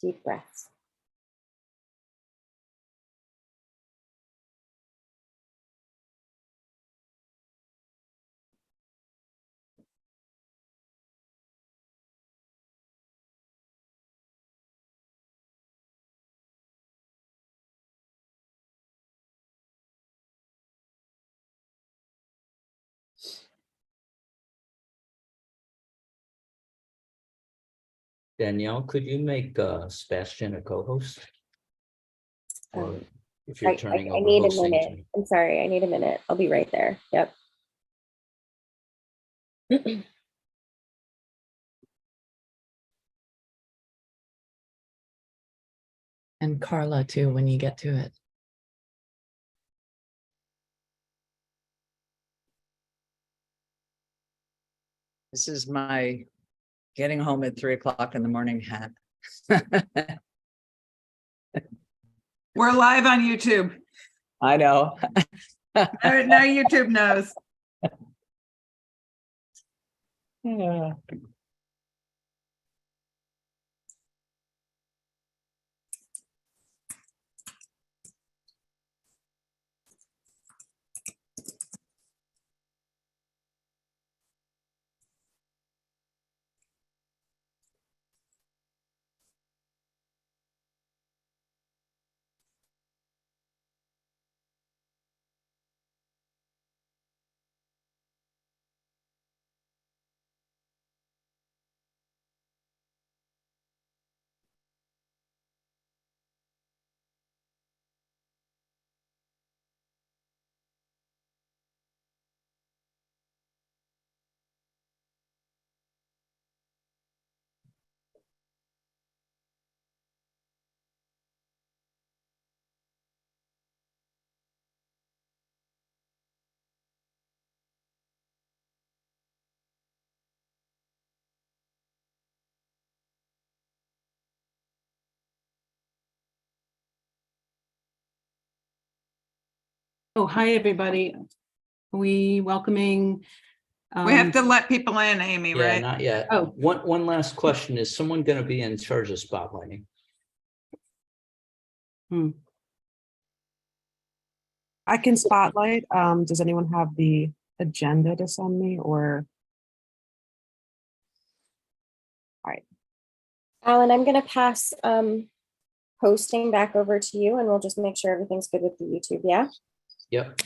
Deep breaths. Danielle, could you make Sebastian a co-host? Or if you're turning I over need a hosting to minute. me. I'm sorry, I need a minute. I'll be right there. Yep. And Carla too, when you get to it. This is my getting home at 3 o'clock in the morning hat. We're live on YouTube. I know. Now YouTube knows. Yeah. Oh, hi, everybody. We welcoming. We have to let people in, Amy, Yeah, right? not yet. Oh. One last question. Is someone going to be in charge of spotlighting? I can spotlight. Does anyone have the agenda to send me or? All right. Alan, I'm going to pass hosting back over to you, and we'll just make sure everything's good with the YouTube. Yeah. Yep.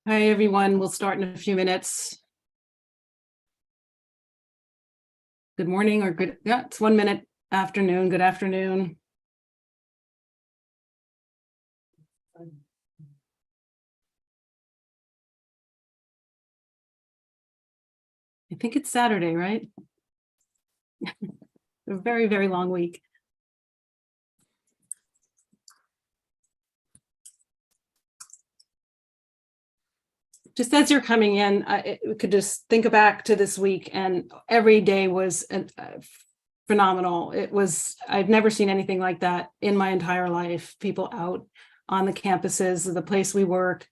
Hi, everyone. We'll start in a few minutes. Good morning or good. Yeah, it's 1 minute afternoon. Good afternoon. I think it's Saturday, right? A very, very long week. Just as you're coming in, we could just think back to this week, and every day was phenomenal. It was, I've never seen anything like that in my entire life. People out on the campuses of the place we work,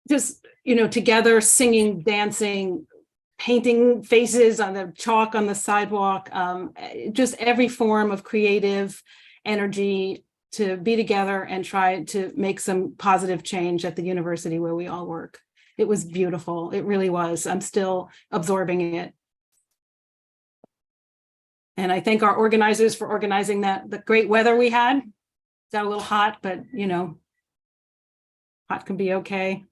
just, together, singing, dancing, painting faces on the chalk on the sidewalk, just every form of creative energy to be together and try to make some positive change at the university where we all work. It was beautiful. It really was. I'm still absorbing it. And I thank our organizers for organizing the great weather we had. Got a little hot, but hot can be okay.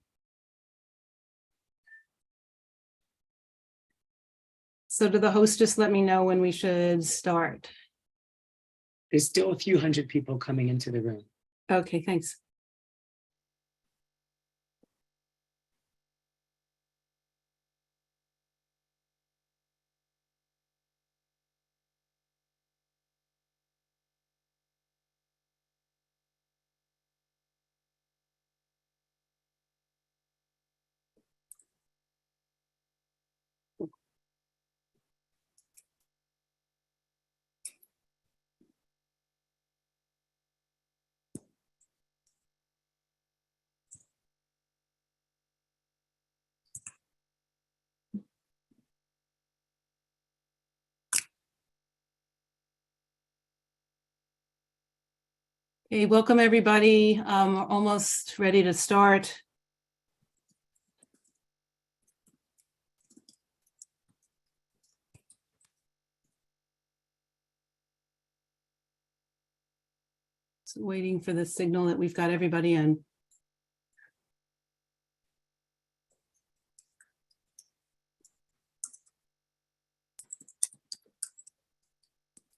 So do the hosts just let me know when we should start? There's still a few hundred people coming into the room. Okay, thanks. Hey, welcome everybody. We're almost ready to start. So waiting for the signal that we've got everybody in.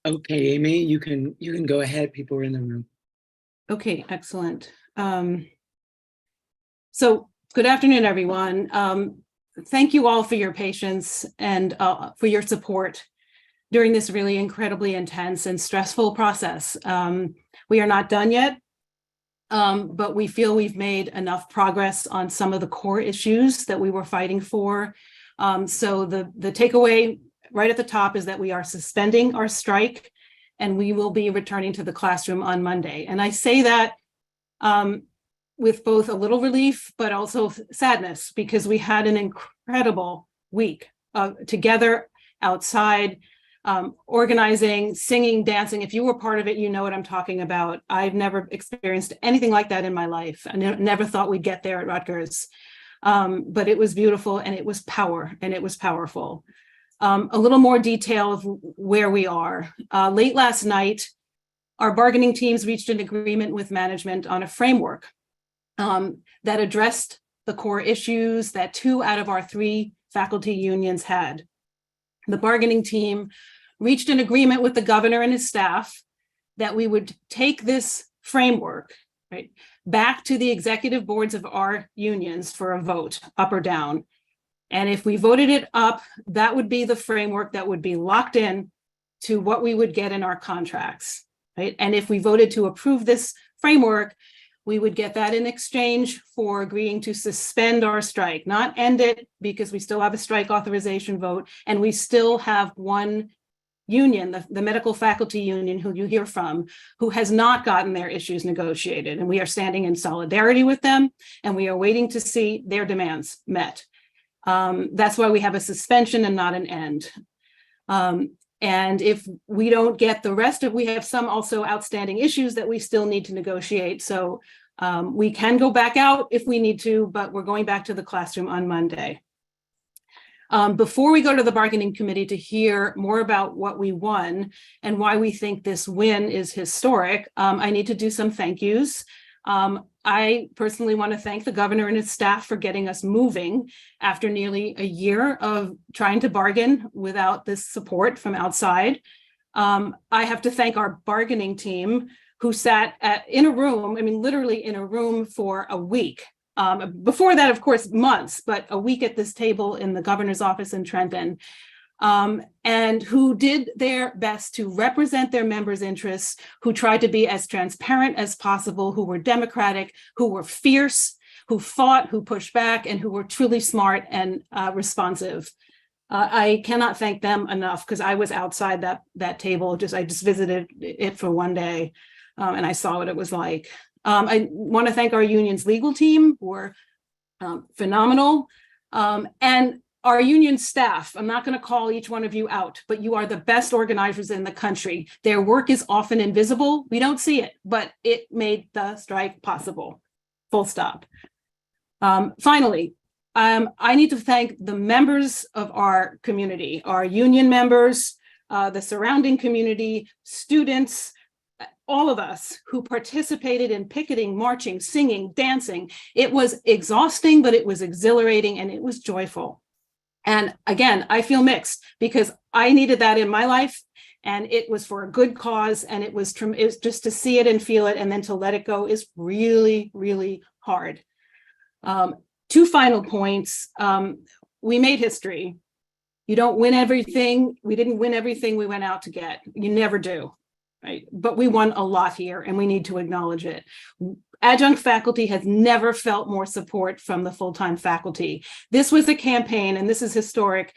Okay, Amy, you can go ahead. People are in the room. Okay, excellent. So good afternoon, everyone. Thank you all for your patience and for your support during this really incredibly intense and stressful process. We are not done yet, but we feel we've made enough progress on some of the core issues that we were fighting for. So the takeaway right at the top is that we are suspending our strike and we will be returning to the classroom on Monday. And I say that with both a little relief, but also sadness, because we had an incredible week together outside, organizing, singing, dancing. If you were part of it, you know what I'm talking about. I've never experienced anything like that in my life. I never thought we'd get there at Rutgers. But it was beautiful and it was power and it was powerful. A little more detail of where we are. Late last night, our bargaining teams reached an agreement with management on a framework that addressed the core issues that 2 out of our 3 faculty unions had. The bargaining team reached an agreement with the governor and his staff that we would take this framework, right, back to the executive boards of our unions for a vote, up or down. And if we voted it up, that would be the framework that would be locked in to what we would get in our contracts, right? And if we voted to approve this framework, we would get that in exchange for agreeing to suspend our strike, not end it, because we still have a strike authorization vote, and we still have one union, the medical faculty union, who you hear from, who has not gotten their issues negotiated. And we are standing in solidarity with them, and we are waiting to see their demands met. That's why we have a suspension and not an end. And if we don't get the rest of, we have some also outstanding issues that we still need to negotiate. So we can go back out if we need to, but we're going back to the classroom on Monday. Before we go to the bargaining committee to hear more about what we won and why we think this win is historic, I need to do some thank yous. I personally want to thank the governor and his staff for getting us moving after nearly a year of trying to bargain without this support from outside. I have to thank our bargaining team who sat in a room, I mean, literally in a room for a week. Before that, of course, months, but a week at this table in the governor's office in Trenton. And who did their best to represent their members' interests, who tried to be as transparent as possible, who were democratic, who were fierce, who fought, who pushed back, and who were truly smart and responsive. I cannot thank them enough because I was outside that table. I just visited it for one day, and I saw what it was like. I want to thank our union's legal team, who were phenomenal, and our union staff. I'm not going to call each one of you out, but you are the best organizers in the country. Their work is often invisible. We don't see it, but it made the strike possible. Full stop. Finally, I need to thank the members of our community, our union members, the surrounding community, students, all of us who participated in picketing, marching, singing, dancing. It was exhausting, but it was exhilarating and it was joyful. And again, I feel mixed because I needed that in my life and it was for a good cause. And it was just to see it and feel it and then to let it go is really, really hard. 2 final points. We made history. You don't win everything. We didn't win everything we went out to get. You never do, right? But we won a lot here and we need to acknowledge it. Adjunct faculty has never felt more support from the full-time faculty. This was a campaign, and this is historic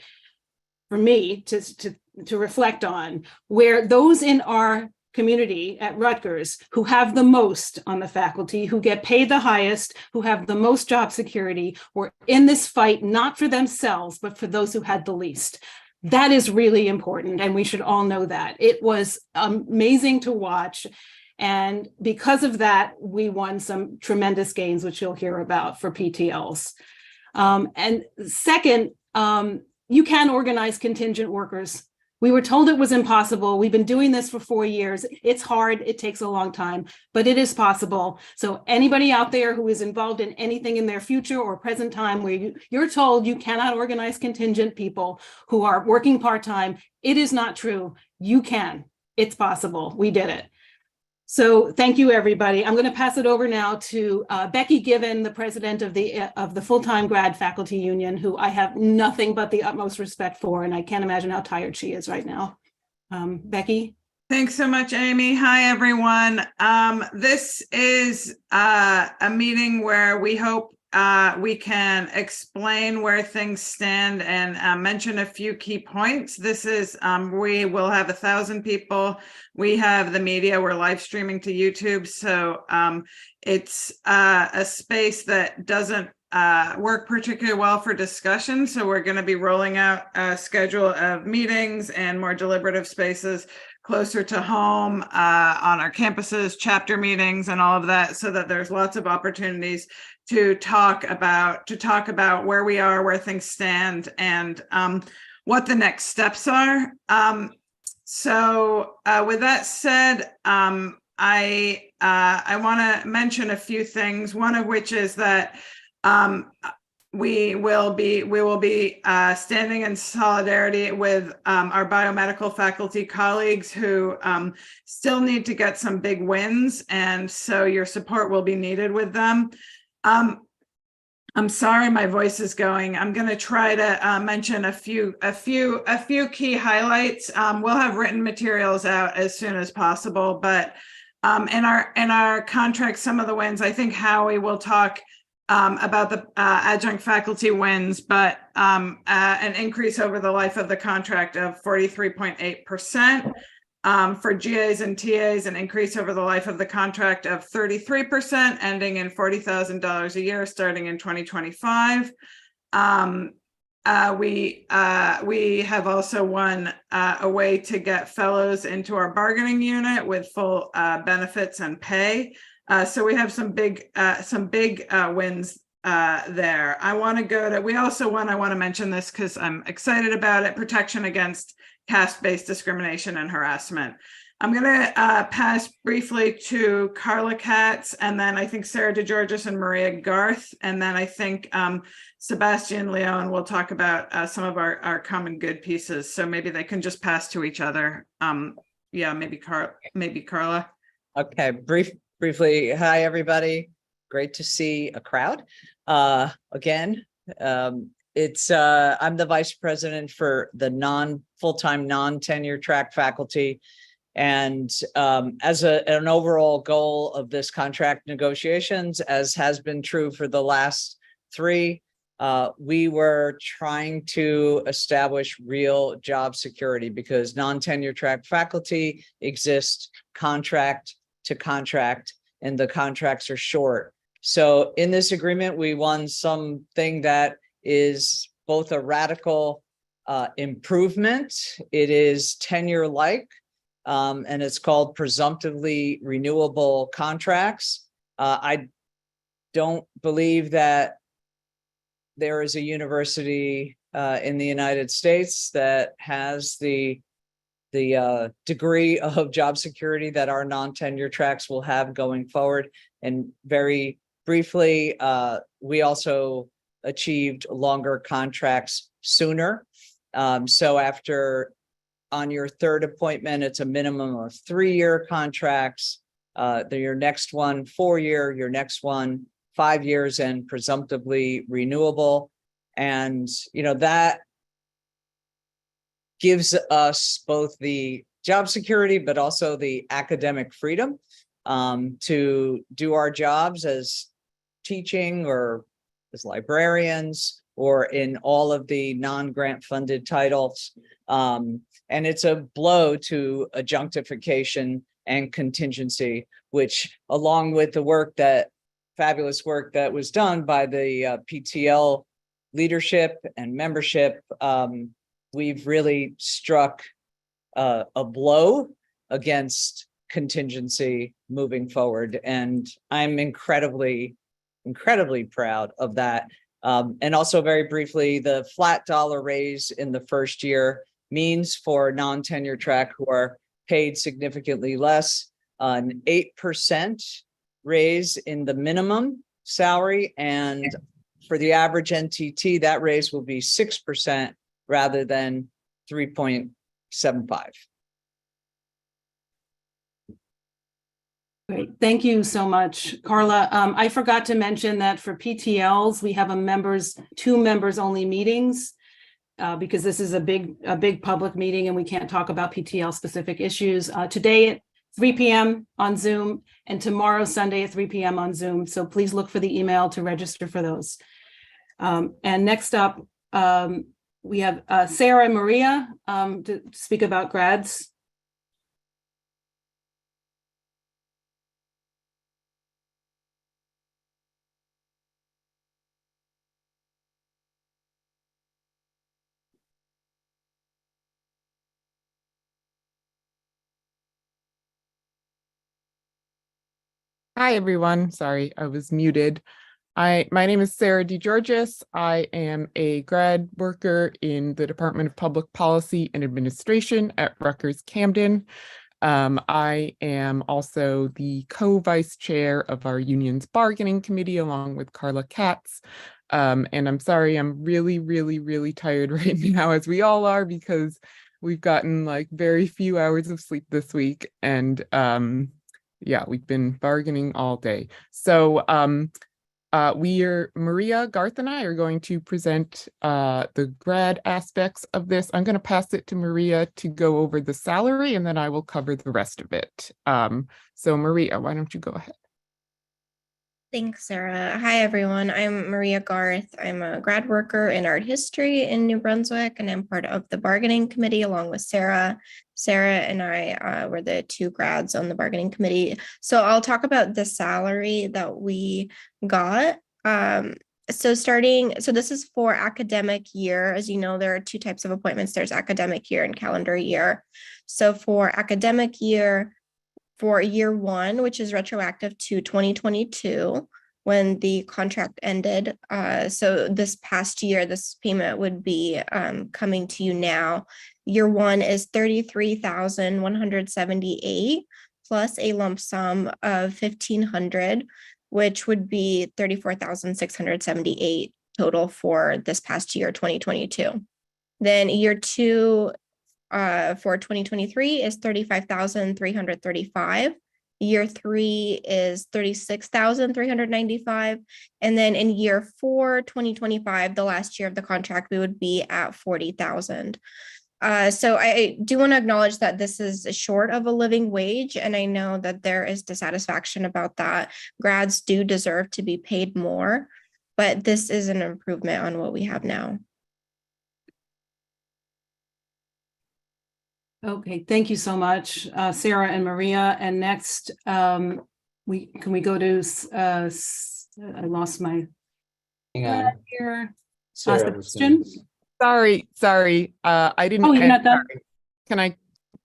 for me to reflect on, where those in our community at Rutgers who have the most on the faculty, who get paid the highest, who have the most job security, were in this fight, not for themselves, but for those who had the least. That is really important, and we should all know that. It was amazing to watch. And because of that, we won some tremendous gains, which you'll hear about for PTLs. And second, you can organize contingent workers. We were told it was impossible. We've been doing this for 4 years. It's hard. It takes a long time, but it is possible. So anybody out there who is involved in anything in their future or present time where you're told you cannot organize contingent people who are working part-time, it is not true. You can. It's possible. We did it. So thank you, everybody. I'm going to pass it over now to Becky Given, the president of the Full-Time Grad Faculty Union, who I have nothing but the utmost respect for, and I can't imagine how tired she is right now. Becky? Thanks so much, Amy. Hi, everyone. This is a meeting where we hope we can explain where things stand and mention a few key points. This is, we will have 1,000 people. We have the media, we're live streaming to YouTube. So it's a space that doesn't work particularly well for discussion. So we're going to be rolling out a schedule of meetings and more deliberative spaces closer to home on our campuses, chapter meetings, and all of that, so that there's lots of opportunities to talk about where we are, where things stand, and what the next steps are. So with that said, I want to mention a few things. One of which is that we will be standing in solidarity with our biomedical faculty colleagues who still need to get some big wins, and so your support will be needed with them. I'm sorry, my voice is going. I'm going to try to mention a few key highlights. We'll have written materials out as soon as possible, but in our contract, some of the wins, I think Howie will talk about the adjunct faculty wins, but an increase over the life of the contract of 43.8%. For GAs and TAs, an increase over the life of the contract of 33%, ending in $40,000 a year starting in 2025. We have also won a way to get fellows into our bargaining unit with full benefits and pay. So we have some big wins there. I want to go to, we also won, I want to mention this because I'm excited about it, protection against caste-based discrimination and harassment. I'm going to pass briefly to Carla Katz, and then I think Sarah DeGeorgis and Maria Garth, and then I think Sebastian Leon will talk about some of our common good pieces. So maybe they can just pass to each other. Yeah, maybe Carla. Okay, briefly. Hi, everybody. Great to see a crowd again. I'm the vice president for the full-time non-tenure track faculty. And as an overall goal of this contract negotiations, as has been true for the last 3, we were trying to establish real job security because non-tenure track faculty exist contract to contract, and the contracts are short. So in this agreement, we won something that is both a radical improvement. It is tenure-like, and it's called presumptively renewable contracts. I don't believe that there is a university in the United States that has the degree of job security that our non-tenure tracks will have going forward. And very briefly, we also achieved longer contracts sooner. So after on your 3rd appointment, it's a minimum of 3-year contracts. Your next one, 4-year, your next one, 5 years, and presumptively renewable. And, that gives us both the job security, but also the academic freedom to do our jobs as teaching or as librarians or in all of the non-grant funded titles. And it's a blow to adjunctification and contingency, which along with the fabulous work that was done by the PTL leadership and membership, we've really struck a blow against contingency moving forward. And I'm incredibly proud of that. And also very briefly, the flat dollar raise in the first year means for non-tenure track who are paid significantly less, an 8% raise in the minimum salary. And for the average NTT, that raise will be 6% rather than 3.75. Great. Thank you so much, Carla. I forgot to mention that for PTLs, we have two members only meetings because this is a big public meeting and we can't talk about PTL specific issues. Today at 3 p.m. on Zoom and tomorrow, Sunday at 3 p.m. on Zoom. So please look for the email to register for those. And next up, we have Sarah and Maria to speak about grads. Hi, everyone. Sorry, I was muted. My name is Sarah DeGeorgis. I am a grad worker in the Department of Public Policy and Administration at Rutgers Camden. I am also the co-vice chair of our union's bargaining committee along with Carla Katz. And I'm sorry, I'm really tired right now, as we all are, because we've gotten like very few hours of sleep this week. And yeah, we've been bargaining all day. So Maria, Garth, and I are going to present the grad aspects of this. I'm going to pass it to Maria to go over the salary, and then I will cover the rest of it. So Maria, why don't you go ahead? Thanks, Sarah. Hi, everyone. I'm Maria Garth. I'm a grad worker in art history in New Brunswick, and I'm part of the bargaining committee along with Sarah. Sarah and I were the two grads on the bargaining committee. So I'll talk about the salary that we got. So this is for academic year. As you know, there are two types of appointments. There's academic year and calendar year. So for academic year, for year one, which is retroactive to 2022, when the contract ended. So this past year, this payment would be coming to you now. Year one is $33,178 plus a lump sum of $1,500, which would be $34,678 total for this past year, 2022. Then year two, for 2023 is $35,335. Year three is $36,395. And then in year four, 2025, the last year of the contract, we would be at $40,000. So I do want to acknowledge that this is short of a living wage, and I know that there is dissatisfaction about that. Grads do deserve to be paid more, but this is an improvement on what we have now. Okay, thank you so much, Sarah and Maria. And next, can we go to, I lost my Hang on. here. Sarah was gonna- Sorry. I didn't. Oh, you're not done? Sorry. Can I?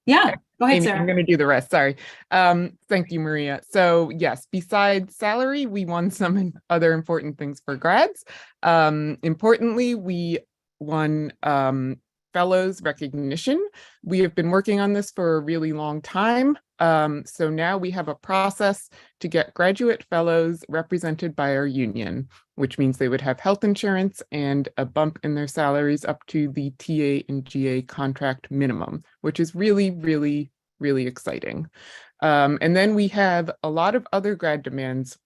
Yeah, go ahead, Amy, Sarah. I'm going to do the rest. Sorry. Thank you, Maria. So yes, besides salary, we won some other important things for grads. Importantly, we won fellows recognition. We have been working on this for a really long time. So now we have a process to get graduate fellows represented by our union, which means they would have health insurance and a bump in their salaries up to the TA and GA contract minimum, which is really exciting. And then we have a lot of other grad demands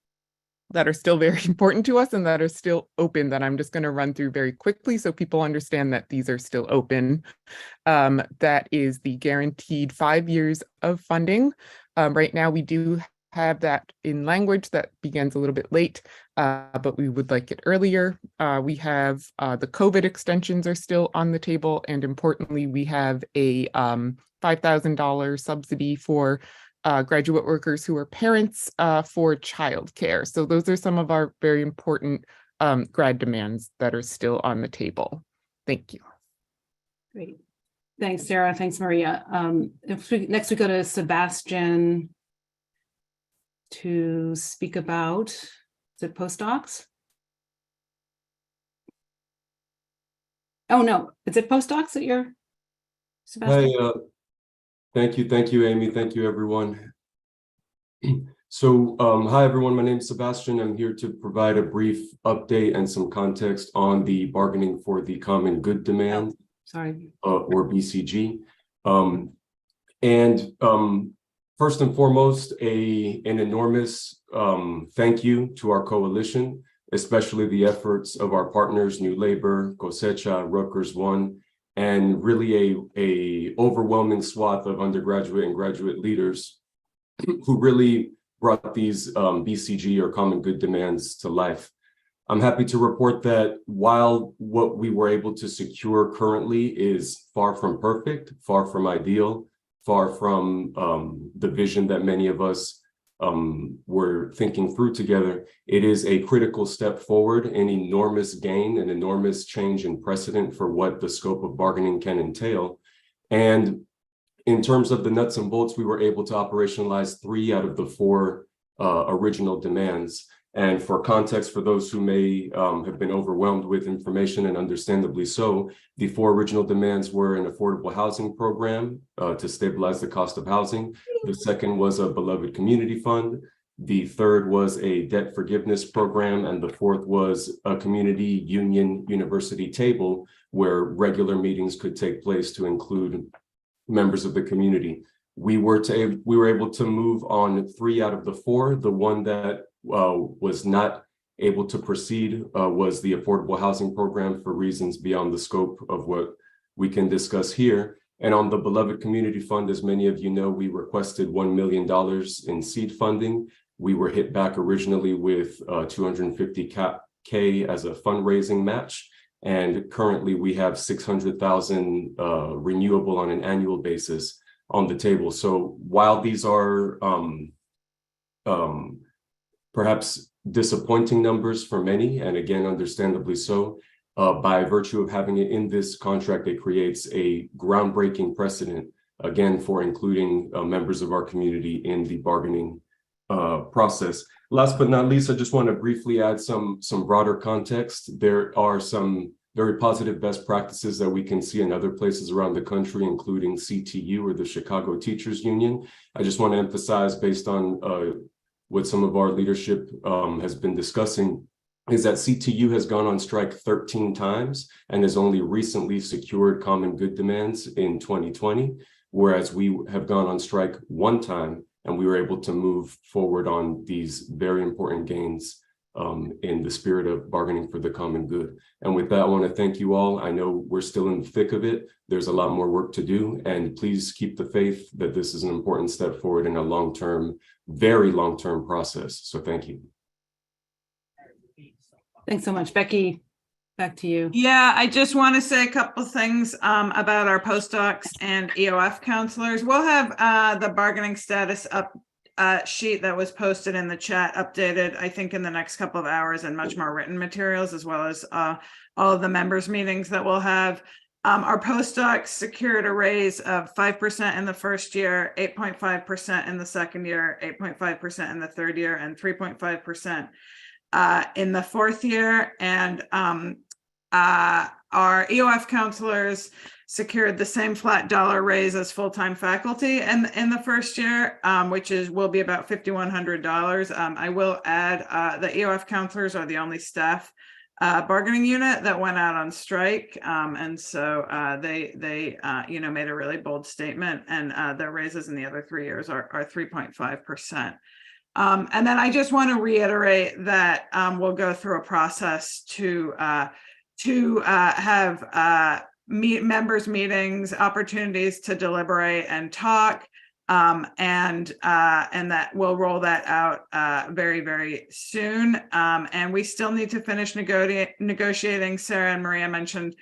that are still very important to us and that are still open that I'm just going to run through very quickly so people understand that these are still open. That is the guaranteed 5 years of funding. Right now we do have that in language that begins a little bit late, but we would like it earlier. We have the COVID extensions are still on the table, and importantly, we have a $5,000 subsidy for graduate workers who are parents for childcare. So those are some of our very important grad demands that are still on the table. Thank you. Great. Thanks, Sarah. Thanks, Maria. Next we go to Sebastian to speak about, is it postdocs? Oh, no, is it postdocs that you're, Sebastian? Hey, thank you, Amy. Thank you, everyone. So, hi, everyone. My name is Sebastian. I'm here to provide a brief update and some context on the bargaining for the common good demand, Sorry. or BCG. First and foremost, an enormous thank you to our coalition, especially the efforts of our partners, New Labor, Cosecha, Rutgers One, and really a overwhelming swath of undergraduate and graduate leaders who really brought these BCG or common good demands to life. I'm happy to report that while what we were able to secure currently is far from perfect, far from ideal, far from the vision that many of us were thinking through together, it is a critical step forward, an enormous gain, an enormous change in precedent for what the scope of bargaining can entail. And in terms of the nuts and bolts, we were able to operationalize 3 out of the 4 original demands. And for context, for those who may have been overwhelmed with information, and understandably so, the 4 original demands were an affordable housing program to stabilize the cost of housing. The second was a beloved community fund. The third was a debt forgiveness program. And the fourth was a community union university table where regular meetings could take place to include members of the community. We were able to move on 3 out of the 4. The one that was not able to proceed was the affordable housing program for reasons beyond the scope of what we can discuss here. And on the beloved community fund, as many of you know, we requested $1 million in seed funding. We were hit back originally with $250K as a fundraising match. And currently we have 600,000 renewable on an annual basis on the table. So while these are perhaps disappointing numbers for many, and again, understandably so, by virtue of having it in this contract, it creates a groundbreaking precedent, again, for including members of our community in the bargaining process. Last but not least, I just want to briefly add some broader context. There are some very positive best practices that we can see in other places around the country, including CTU or the Chicago Teachers Union. I just want to emphasize, based on what some of our leadership has been discussing, is that CTU has gone on strike 13 times and has only recently secured common good demands in 2020, whereas we have gone on strike 1 time and we were able to move forward on these very important gains in the spirit of bargaining for the common good. And with that, I want to thank you all. I know we're still in the thick of it. There's a lot more work to do, and please keep the faith that this is an important step forward in a long-term, very long-term process. So thank you. Thanks so much. Becky, back to you. Yeah, I just want to say a couple things about our postdocs and EOF counselors. We'll have the bargaining status sheet that was posted in the chat updated, I think, in the next couple of hours, and much more written materials, as well as all of the members' meetings that we'll have. Our postdocs secured a raise of 5% in the first year, 8.5% in the second year, 8.5% in the third year, and 3.5% in the fourth year. And our EOF counselors secured the same flat dollar raise as full-time faculty in the first year, which will be about $5,100. I will add the EOF counselors are the only staff bargaining unit that went out on strike, and so they made a really bold statement, and their raises in the other 3 years are 3.5%. And then I just want to reiterate that we'll go through a process to have members meetings, opportunities to deliberate and talk, and that we'll roll that out very, very soon. And we still need to finish negotiating. Sarah and Maria mentioned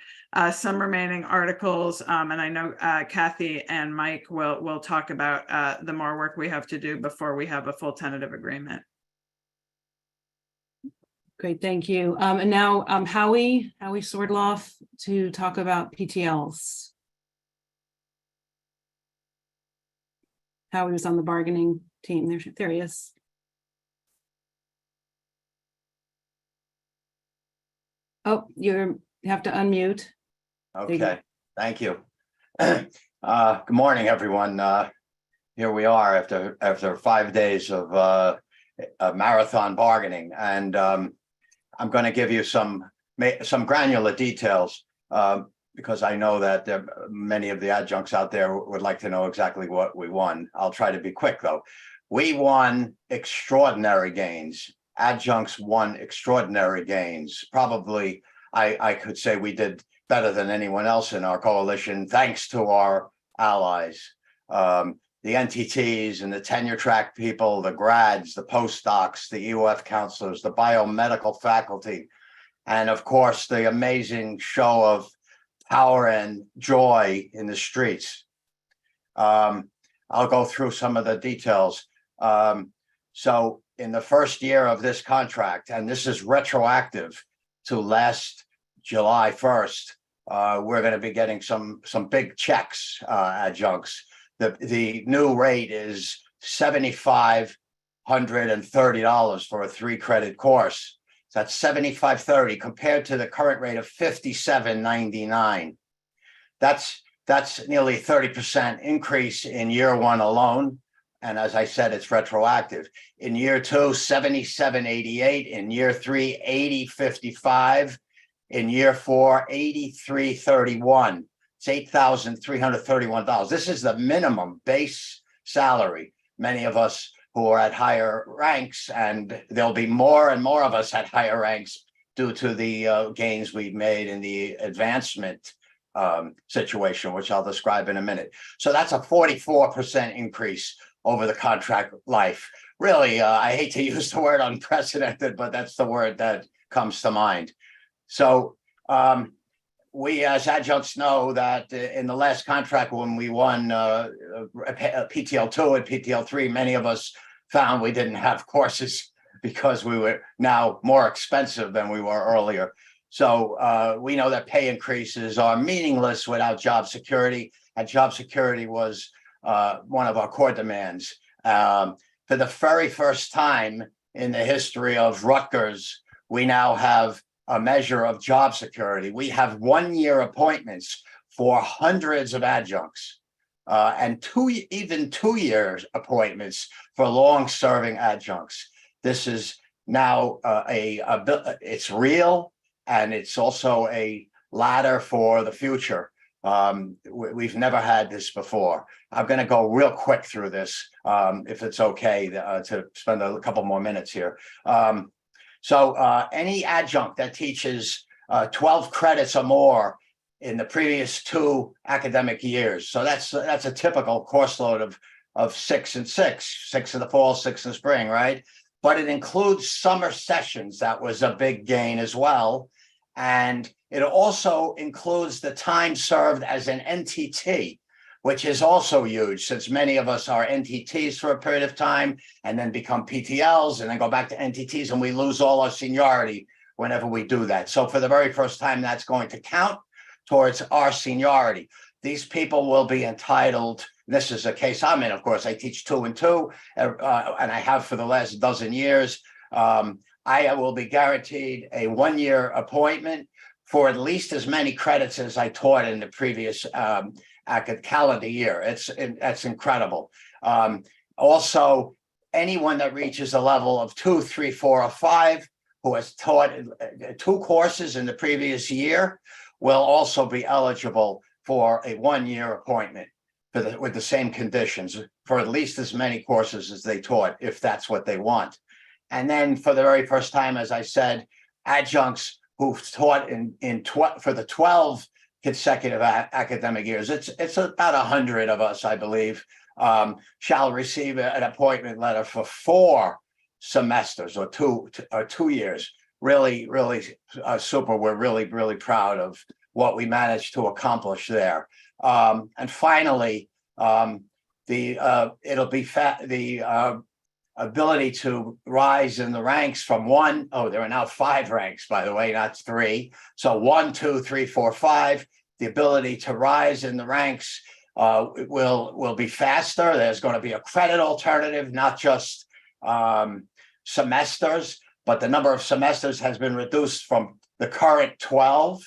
some remaining articles, and I know Kathy and Mike will talk about the more work we have to do before we have a full tentative agreement. Great, thank you. And now Howie Swordloff to talk about PTLs. how he was on the bargaining team. There he is. Oh, you have to unmute. There you go. Okay, thank you. Good morning, everyone. Here we are after 5 days of marathon bargaining, and I'm going to give you some granular details because I know that many of the adjuncts out there would like to know exactly what we won. I'll try to be quick though. We won extraordinary gains. Adjuncts won extraordinary gains. Probably, I could say we did better than anyone else in our coalition, thanks to our allies. The NTTs and the tenure track people, the grads, the postdocs, the EUF counselors, the biomedical faculty, and of course, the amazing show of power and joy in the streets. I'll go through some of the details. So in the first year of this contract, and this is retroactive to last July 1st, we're going to be getting some big checks, adjuncts. The new rate is $7,530 for a 3-credit course. So that's $7,530 compared to the current rate of $57.99. That's nearly 30% increase in year 1 alone. And as I said, it's retroactive. In year 2, $77.88. In year 3, $80.55. In year 4, $83.31. It's $8,331. This is the minimum base salary. Many of us who are at higher ranks, and there'll be more and more of us at higher ranks due to the gains we've made in the advancement situation, which I'll describe in a minute. So that's a 44% increase over the contract life. Really, I hate to use the word unprecedented, but that's the word that comes to mind. So we as adjuncts know that in the last contract when we won PTL2 and PTL3, many of us found we didn't have courses because we were now more expensive than we were earlier. So we know that pay increases are meaningless without job security, and job security was one of our core demands. For the very first time in the history of Rutgers, we now have a measure of job security. We have 1-year appointments for hundreds of adjuncts and even 2-year appointments for long-serving adjuncts. This is now it's real, and it's also a ladder for the future. We've never had this before. I'm going to go real quick through this, if it's okay to spend a couple more minutes here. So any adjunct that teaches 12 credits or more in the previous 2 academic years. So that's a typical course load of 6 and 6, 6 in the fall, 6 in the spring, right? But it includes summer sessions. That was a big gain as well. And it also includes the time served as an NTT, which is also huge, since many of us are NTTs for a period of time and then become PTLs and then go back to NTTs, and we lose all our seniority whenever we do that. So for the very first time, that's going to count towards our seniority. These people will be entitled. This is a case I'm in, of course. I teach 2 and 2, and I have for the last dozen years. I will be guaranteed a 1-year appointment for at least as many credits as I taught in the previous calendar year. That's incredible. Also, anyone that reaches a level of 2, 3, 4, or 5 who has taught 2 courses in the previous year will also be eligible for a 1-year appointment with the same conditions for at least as many courses as they taught, if that's what they want. And then for the very first time, as I said, adjuncts who've taught for the 12 consecutive academic years, it's about 100 of us, I believe, shall receive an appointment letter for 4 semesters or 2 years. Really, really super. We're really, really proud of what we managed to accomplish there. And finally, it'll be the ability to rise in the ranks from 1. Oh, there are now 5 ranks, by the way, not 3. So 1, 2, 3, 4, 5. The ability to rise in the ranks will be faster. There's going to be a credit alternative, not just semesters, but the number of semesters has been reduced from the current 12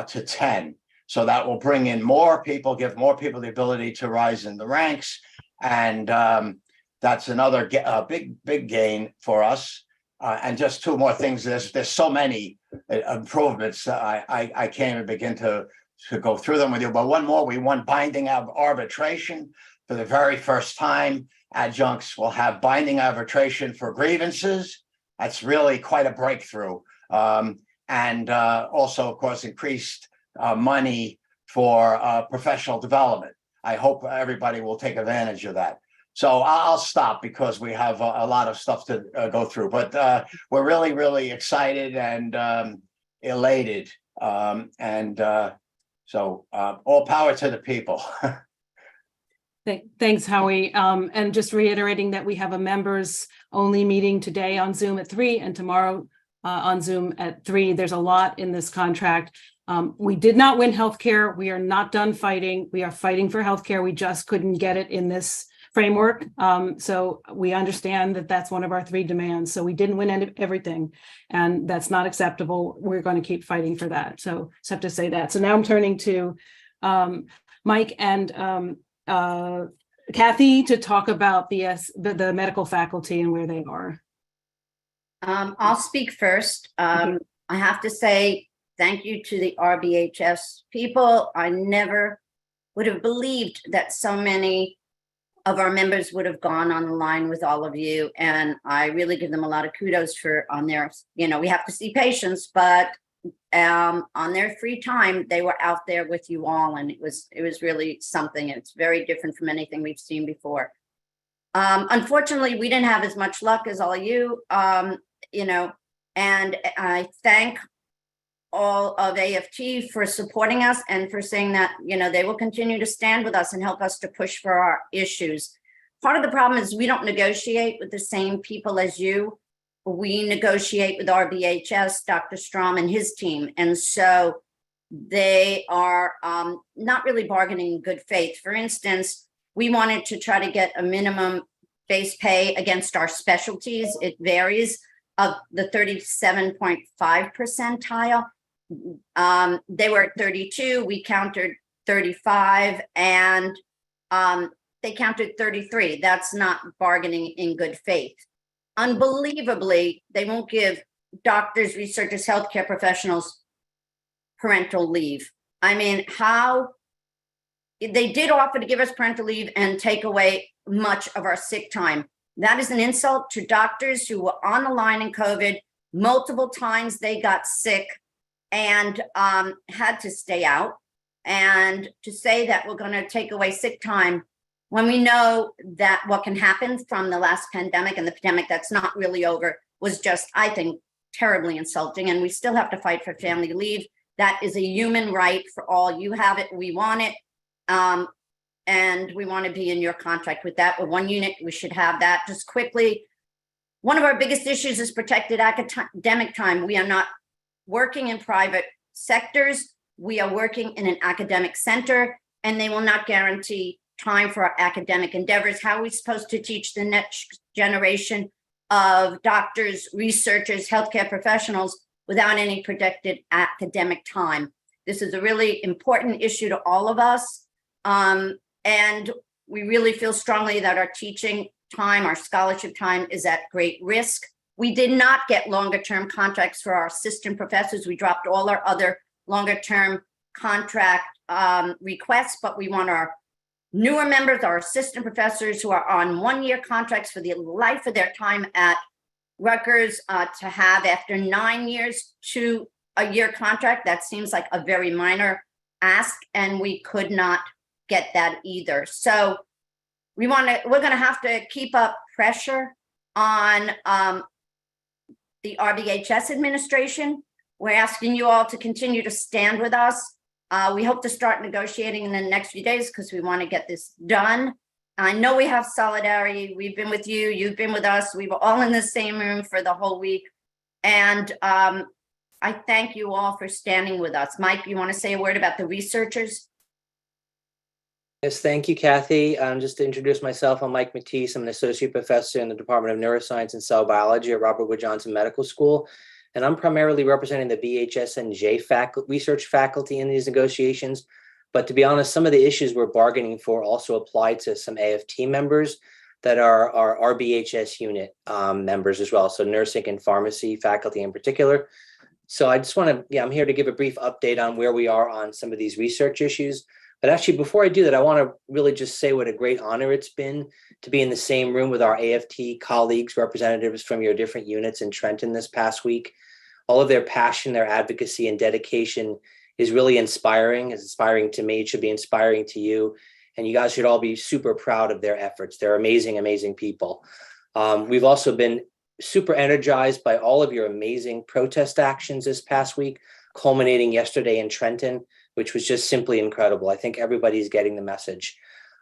to 10. So that will bring in more people, give more people the ability to rise in the ranks. And that's another big gain for us. And just two more things. There's so many improvements. I can't even begin to go through them with you. But one more, we won binding arbitration for the very first time. Adjuncts will have binding arbitration for grievances. That's really quite a breakthrough. And also, of course, increased money for professional development. I hope everybody will take advantage of that. So I'll stop because we have a lot of stuff to go through, but we're really, really excited and elated. So all power to the people. Thanks, Howie. And just reiterating that we have a members only meeting today on Zoom at 3 and tomorrow on Zoom at 3. There's a lot in this contract. We did not win healthcare. We are not done fighting. We are fighting for healthcare. We just couldn't get it in this framework. So we understand that that's one of our 3 demands. So we didn't win everything, and that's not acceptable. We're going to keep fighting for that. So just have to say that. So now I'm turning to Mike and Kathy to talk about the medical faculty and where they are. I'll speak first. I have to say thank you to the RBHS people. I never would have believed that so many of our members would have gone on the line with all of you. And I really give them a lot of kudos for on their, we have to see patients, but on their free time, they were out there with you all. And it was really something. It's very different from anything we've seen before. Unfortunately, we didn't have as much luck as all you, and I thank all of AFT for supporting us and for saying that, they will continue to stand with us and help us to push for our issues. Part of the problem is we don't negotiate with the same people as you. We negotiate with RBHS, Dr. Strom and his team. And so they are not really bargaining in good faith. For instance, we wanted to try to get a minimum base pay against our specialties. It varies of the 37.5 percentile. They were at 32, we countered 35, and they counted 33. That's not bargaining in good faith. Unbelievably, they won't give doctors, researchers, healthcare professionals parental leave. I mean, how they did offer to give us parental leave and take away much of our sick time. That is an insult to doctors who were on the line in COVID. Multiple times they got sick and had to stay out. And to say that we're going to take away sick time when we know that what can happen from the last pandemic and the pandemic that's not really over was just, I think, terribly insulting. And we still have to fight for family leave. That is a human right for all. You have it, we want it. And we want to be in your contract with that. With one unit, we should have that. Just quickly, one of our biggest issues is protected academic time. We are not working in private sectors. We are working in an academic center, and they will not guarantee time for our academic endeavors. How are we supposed to teach the next generation of doctors, researchers, healthcare professionals without any protected academic time? This is a really important issue to all of us. And we really feel strongly that our teaching time, our scholarship time is at great risk. We did not get longer term contracts for our assistant professors. We dropped all our other longer term contract requests, but we want our newer members, our assistant professors who are on 1-year contracts for the life of their time at Rutgers to have after 9 years 2-year contract. That seems like a very minor ask, and we could not get that either. So we're going to have to keep up pressure on the RBHS administration. We're asking you all to continue to stand with us. We hope to start negotiating in the next few days because we want to get this done. I know we have solidarity. We've been with you. You've been with us. We were all in the same room for the whole week. And I thank you all for standing with us. Mike, you want to say a word about the researchers? Yes, thank you, Kathy. Just to introduce myself, I'm Mike Matisse. I'm an associate professor in the Department of Neuroscience and Cell Biology at Robert Wood Johnson Medical School. And I'm primarily representing the BHS and J research faculty in these negotiations. But to be honest, some of the issues we're bargaining for also apply to some AFT members that are our BHS unit members as well. So nursing and pharmacy faculty in particular. So I just want to, I'm here to give a brief update on where we are on some of these research issues. But actually, before I do that, I want to really just say what a great honor it's been to be in the same room with our AFT colleagues, representatives from your different units in Trenton this past week. All of their passion, their advocacy, and dedication is really inspiring. It's inspiring to me. It should be inspiring to you. And you guys should all be super proud of their efforts. They're amazing, amazing people. We've also been super energized by all of your amazing protest actions this past week, culminating yesterday in Trenton, which was just simply incredible. I think everybody's getting the message.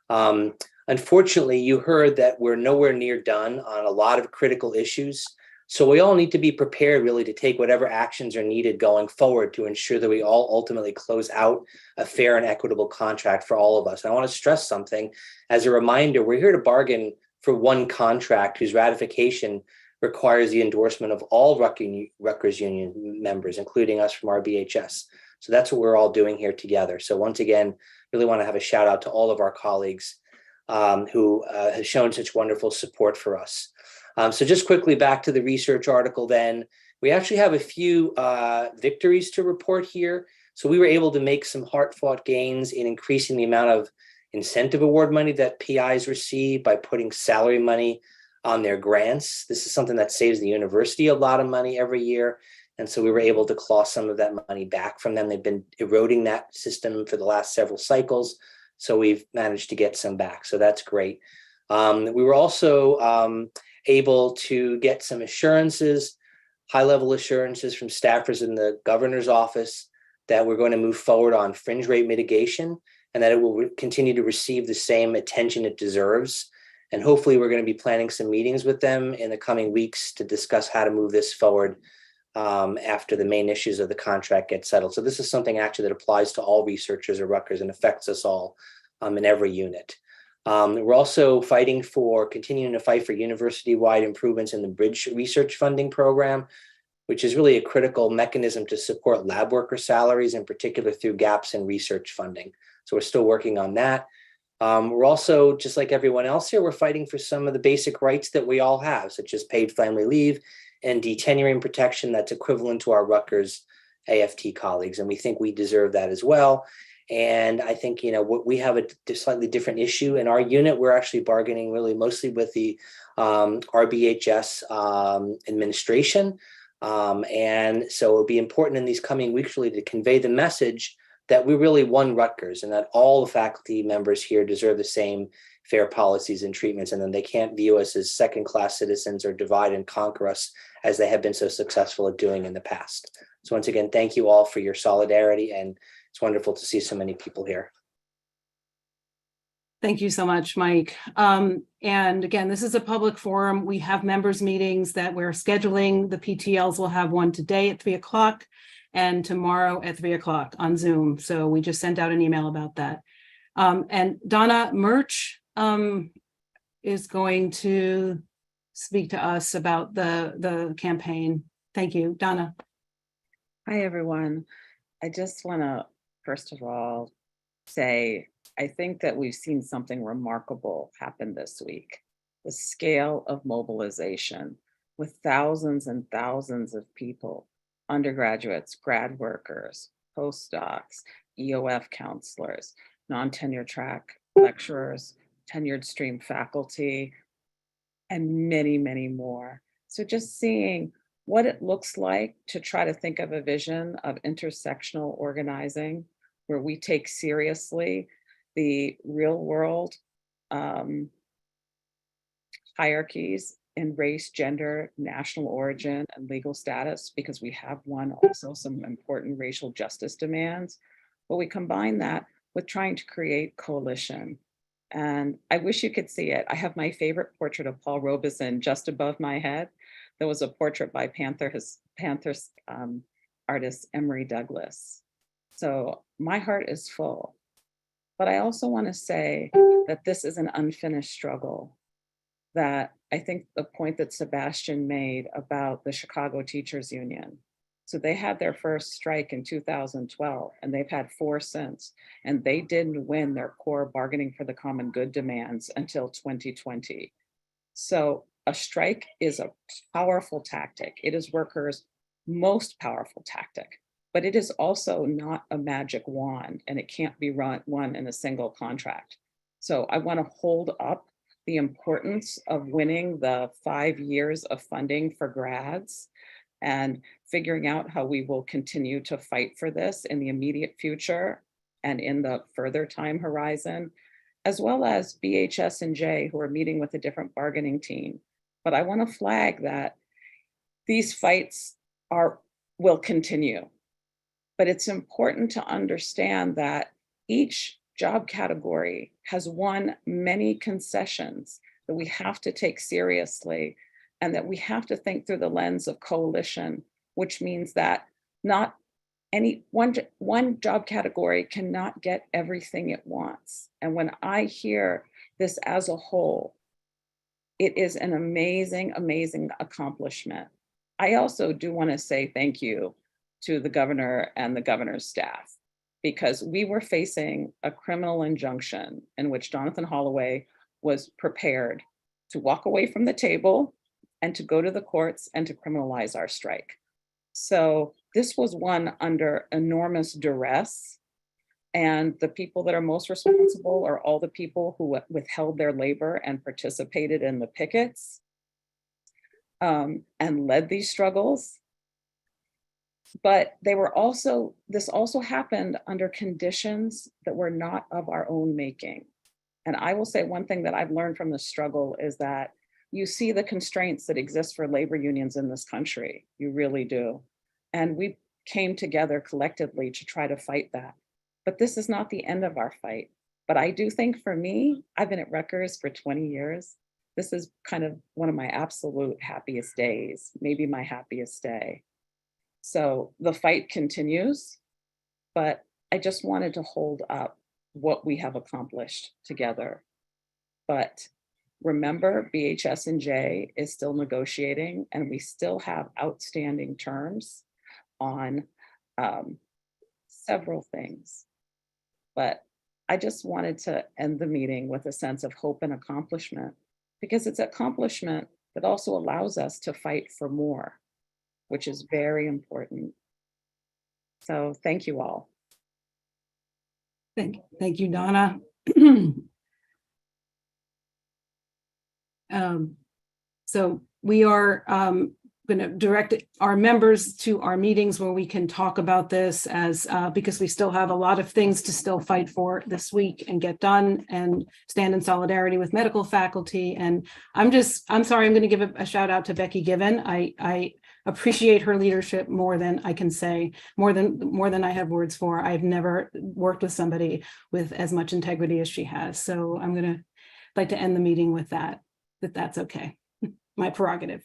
Unfortunately, you heard that we're nowhere near done on a lot of critical issues. So we all need to be prepared really to take whatever actions are needed going forward to ensure that we all ultimately close out a fair and equitable contract for all of us. And I want to stress something as a reminder, we're here to bargain for one contract whose ratification requires the endorsement of all Rutgers Union members, including us from our BHS. So that's what we're all doing here together. So once again, really want to have a shout out to all of our colleagues who have shown such wonderful support for us. So just quickly back to the research article then, we actually have a few victories to report here. So we were able to make some hard-fought gains in increasing the amount of incentive award money that PIs receive by putting salary money on their grants. This is something that saves the university a lot of money every year. And so we were able to claw some of that money back from them. They've been eroding that system for the last several cycles. So we've managed to get some back. So that's great. We were also able to get some assurances, high-level assurances from staffers in the governor's office that we're going to move forward on fringe rate mitigation and that it will continue to receive the same attention it deserves. And hopefully we're going to be planning some meetings with them in the coming weeks to discuss how to move this forward after the main issues of the contract get settled. So this is something actually that applies to all researchers at Rutgers and affects us all in every unit. We're also continuing to fight for university-wide improvements in the Bridge Research Funding Program, which is really a critical mechanism to support lab worker salaries, in particular through gaps in research funding. So we're still working on that. We're also, just like everyone else here, we're fighting for some of the basic rights that we all have, such as paid family leave and detenuring protection that's equivalent to our Rutgers AFT colleagues. And we think we deserve that as well. And I think, we have a slightly different issue in our unit. We're actually bargaining really mostly with the RBHS administration. And so it'll be important in these coming weeks really to convey the message that we really won Rutgers and that all the faculty members here deserve the same fair policies and treatments, and then they can't view us as second-class citizens or divide and conquer us as they have been so successful at doing in the past. So once again, thank you all for your solidarity, and it's wonderful to see so many people here. Thank you so much, Mike. And again, this is a public forum. We have members meetings that we're scheduling. The PTLs will have one today at 3 o'clock and tomorrow at 3 o'clock on Zoom. So we just sent out an email about that. And Donna Murch is going to speak to us about the campaign. Thank you, Donna. Hi, everyone. I just want to, first of all, say, I think that we've seen something remarkable happen this week. The scale of mobilization with thousands and thousands of people, undergraduates, grad workers, postdocs, EOF counselors, non-tenure track lecturers, tenured stream faculty, and many, many more. So just seeing what it looks like to try to think of a vision of intersectional organizing where we take seriously the real world hierarchies in race, gender, national origin, and legal status, because we have won also some important racial justice demands. But we combine that with trying to create coalition. And I wish you could see it. I have my favorite portrait of Paul Robeson just above my head. There was a portrait by Panther's artist Emery Douglas. So my heart is full. But I also want to say that this is an unfinished struggle. That I think the point that Sebastian made about the Chicago Teachers Union. So they had their first strike in 2012, and they've had 4 since, and they didn't win their core bargaining for the common good demands until 2020. So a strike is a powerful tactic. It is workers' most powerful tactic, but it is also not a magic wand, and it can't be won in a single contract. So I want to hold up the importance of winning the 5 years of funding for grads and figuring out how we will continue to fight for this in the immediate future and in the further time horizon, as well as BHS and J, who are meeting with a different bargaining team. But I want to flag that these fights will continue. But it's important to understand that each job category has won many concessions that we have to take seriously, and that we have to think through the lens of coalition, which means that not any one job category cannot get everything it wants. And when I hear this as a whole, it is an amazing, amazing accomplishment. I also do want to say thank you to the governor and the governor's staff, because we were facing a criminal injunction in which Jonathan Holloway was prepared to walk away from the table and to go to the courts and to criminalize our strike. So this was won under enormous duress, and the people that are most responsible are all the people who withheld their labor and participated in the pickets and led these struggles. But this also happened under conditions that were not of our own making. And I will say one thing that I've learned from the struggle is that you see the constraints that exist for labor unions in this country. You really do. And we came together collectively to try to fight that. But this is not the end of our fight. But I do think for me, I've been at Rutgers for 20 years. This is kind of one of my absolute happiest days, maybe my happiest day. So the fight continues, but I just wanted to hold up what we have accomplished together. But remember, BHS and J is still negotiating, and we still have outstanding terms on several things. But I just wanted to end the meeting with a sense of hope and accomplishment, because it's accomplishment that also allows us to fight for more, which is very important. So thank you all. Thank you, Donna. So we are going to direct our members to our meetings where we can talk about this, as because we still have a lot of things to still fight for this week and get done and stand in solidarity with medical faculty. And I'm sorry, I'm going to give a shout out to Becky Given. I appreciate her leadership more than I can say, more than I have words for. I've never worked with somebody with as much integrity as she has. So I'm going to like to end the meeting with that, that's okay. My prerogative.